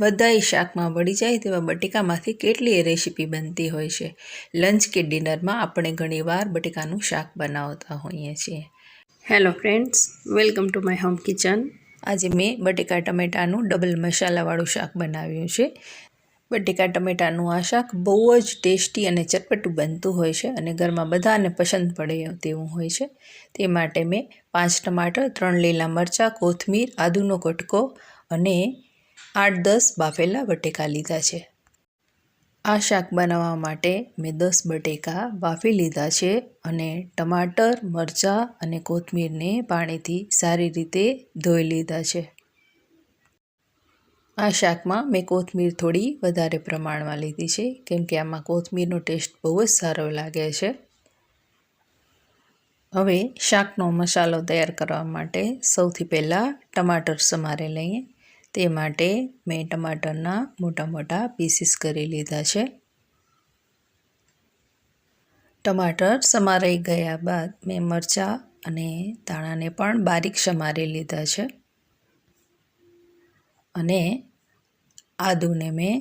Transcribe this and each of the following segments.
બધાય શાકમાં વળી જાય તેવા બટેકામાંથી કેટલીય રેસીપી બનતી હોય છે. લંચ કે ડિનરમાં આપણે ઘણીવાર બટેકાનું શાક બનાવતા હોઈએ છીએ. Hello friends, welcome to my home kitchen. આજે મેં બટેકા ટમેટાનું ડબલ મસાલાવાળું શાક બનાવ્યું છે. બટેકા ટમેટાનું આ શાક બહુ જ ટેસ્ટી અને ચટપટું બનતું હોય છે અને ઘરમાં બધાને પસંદ પડે તેવું હોય છે. તે માટે મેં 5 ટમાટર, 3 લીલા મરચાં, કોથમીર, આદુનો કટકો અને 8-10 બાફેલા બટેકા લીધા છે. આ શાક બનાવવા માટે મેં 10 બટેકા બાફી લીધા છે અને ટમાટર, મરચાં અને કોથમીરને પાણીથી સારી રીતે ધોઈ લીધા છે. આ શાકમાં મેં કોથમીર થોડી વધારે પ્રમાણમાં લીધી છે કેમ કે આમાં કોથમીરનો ટેસ્ટ બહુ જ સારો લાગે છે. હવે શાકનો મસાલો તૈયાર કરવા માટે સૌથી પહેલાં ટમાટર સમારી લઈએ. તે માટે મેં ટમાટરના મોટા મોટા પીસીસ કરી લીધા છે. ટમાટર સમારાઈ ગયા બાદ મેં મરચાં અને ધાણાને પણ બારીક સમારી લીધા છે અને આદુને મેં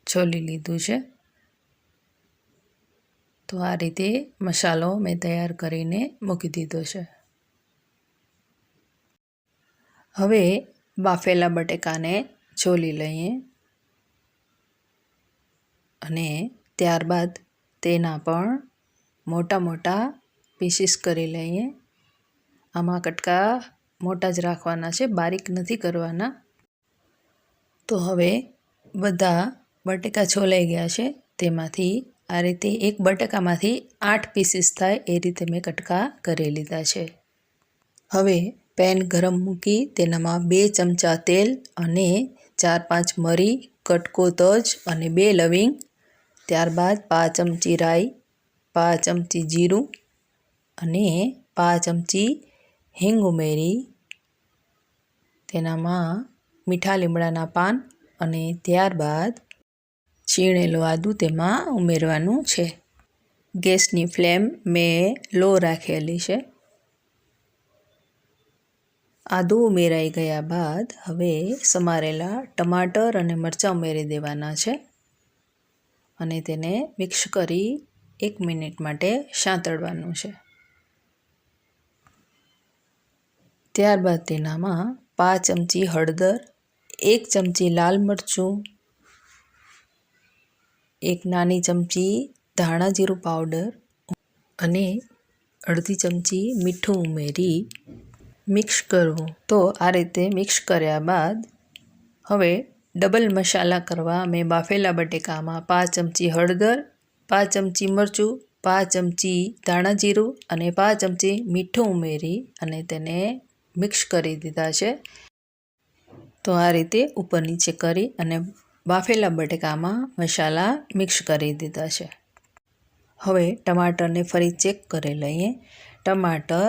છોલી લીધું છે. તો આ રીતે મસાલો મેં તૈયાર કરીને મૂકી દીધો છે. હવે બાફેલા બટેકાને છોલી લઈએ અને ત્યારબાદ તેના પણ મોટા મોટા પીસીસ કરી લઈએ. આમાં કટકા મોટા જ રાખવાના છે, બારીક નથી કરવાના. તો હવે બધા બટેકા છોલાઈ ગયા છે. તેમાંથી આ રીતે એક બટેકામાંથી 8 પીસીસ થાય એ રીતે મેં કટકા કરી લીધા છે. હવે પેન ગરમ મૂકી તેનામાં 2 ચમચા તેલ અને 4-5 મરી, કટકો તજ અને 2 લવિંગ, ત્યારબાદ 5 ચમચી રાઈ, 5 ચમચી જીરું અને 5 ચમચી હિંગ ઉમેરી તેનામાં મીઠા લીમડાના પાન અને ત્યારબાદ છીણેલું આદું તેમાં ઉમેરવાનું છે. ગેસની ફ્લેમ મેં લો રાખેલી છે. આદું ઉમેરાઈ ગયા બાદ હવે સમારેલા ટમાટર અને મરચાં ઉમેરી દેવાના છે અને તેને મિક્સ કરી 1 મિનિટ માટે સાંતળવાનું છે. ત્યારબાદ તેનામાં 5 ચમચી હળદર, 1 ચમચી લાલ મરચું, 1 નાની ચમચી ધાણા જીરું પાવડર અને અડધી ચમચી મીઠું ઉમેરી મિક્સ કરવું. તો આ રીતે મિક્સ કર્યા બાદ હવે ડબલ મસાલા કરવા મેં બાફેલા બટેકામાં 5 ચમચી હળદર, 5 ચમચી મરચું, 5 ચમચી ધાણા જીરું અને 5 ચમચી મીઠું ઉમેરી અને તેને મિક્સ કરી દીધા છે. તો આ રીતે ઉપર નીચે કરી અને બાફેલા બટેકામાં મસાલા મિક્સ કરી દીધા છે. હવે ટમાટરને ફરી ચેક કરી લઈએ. ટમાટર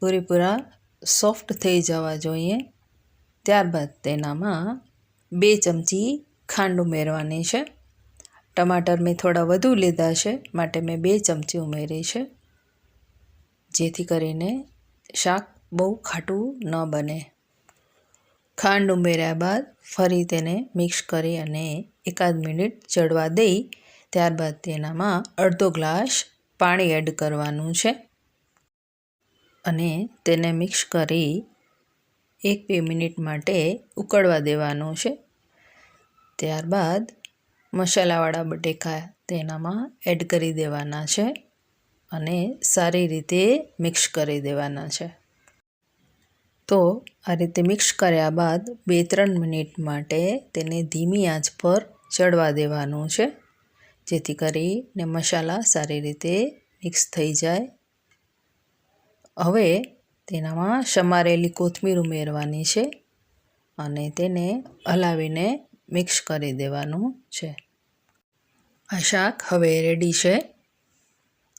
પૂરેપૂરા સોફ્ટ થઈ જવા જોઈએ. ત્યારબાદ તેનામાં 2 ચમચી ખાંડ ઉમેરવાની છે. ટમાટર મેં થોડા વધુ લીધા છે માટે મેં 2 ચમચી ઉમેરી છે, જેથી કરીને શાક બહુ ખાટું ન બને. ખાંડ ઉમેર્યા બાદ ફરી તેને મિક્સ કરી અને 1 મિનિટ ચડવા દઈ ત્યારબાદ તેનામાં અડધો ગ્લાસ પાણી એડ કરવાનું છે અને તેને મિક્સ કરી 1-2 મિનિટ માટે ઉકળવા દેવાનું છે. ત્યારબાદ મસાલાવાળા બટેકા તેનામાં એડ કરી દેવાના છે અને સારી રીતે મિક્સ કરી દેવાના છે. તો આ રીતે મિક્સ કર્યા બાદ 2-3 મિનિટ માટે તેને ધીમી આંચ પર ચડવા દેવાનું છે, જેથી કરીને મસાલા સારી રીતે મિક્સ થઈ જાય. હવે તેનામાં સમારેલી કોથમીર ઉમેરવાની છે અને તેને હલાવીને મિક્સ કરી દેવાનું છે. આ શાક હવે રેડી છે.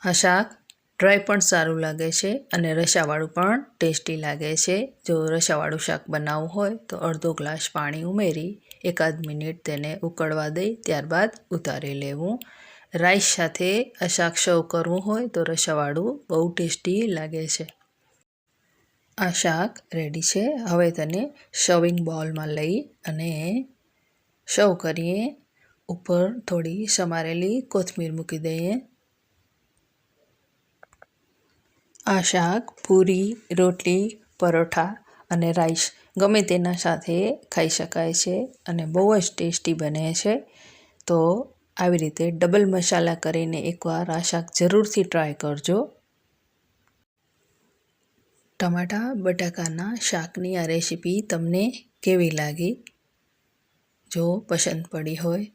આ શાક ડ્રાય પણ સારું લાગે છે અને રસાવાળું પણ ટેસ્ટી લાગે છે. જો રસાવાળું શાક બનાવવું હોય તો અડધો ગ્લાસ પાણી ઉમેરી 1 મિનિટ તેને ઉકળવા દઈ ત્યારબાદ ઉતારી લેવું. રાઈસ સાથે આ શાક સર્વ કરવું હોય તો રસાવાળું બહુ ટેસ્ટી લાગે છે. આ શાક રેડી છે. હવે તેને સર્વિંગ બાઉલમાં લઈ અને સર્વ કરીએ. ઉપર થોડી સમારેલી કોથમીર મૂકી દઈએ. આ શાક પૂરી, રોટલી, પરોઠા અને રાઈસ ગમે તેના સાથે ખાઈ શકાય છે અને બહુ જ ટેસ્ટી બને છે. તો આવી રીતે ડબલ મસાલા કરીને એકવાર આ શાક જરૂરથી ટ્રાય કરજો. ટમાટા બટાકાના શાકની આ રેસીપી તમને કેવી લાગી? જો પસંદ પડી હોય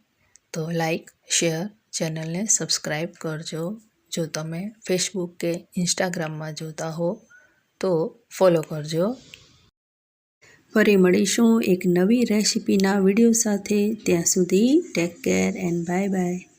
તો લાઈક, શેર, ચેનલને સબસ્ક્રાઈબ કરજો. જો તમે ફેસબુક કે ઇન્સ્ટાગ્રામમાં જોતા હો તો ફોલો કરજો. ફરી મળીશું એક નવી રેસીપીના વિડીયો સાથે. ત્યાં સુધી take care and bye bye.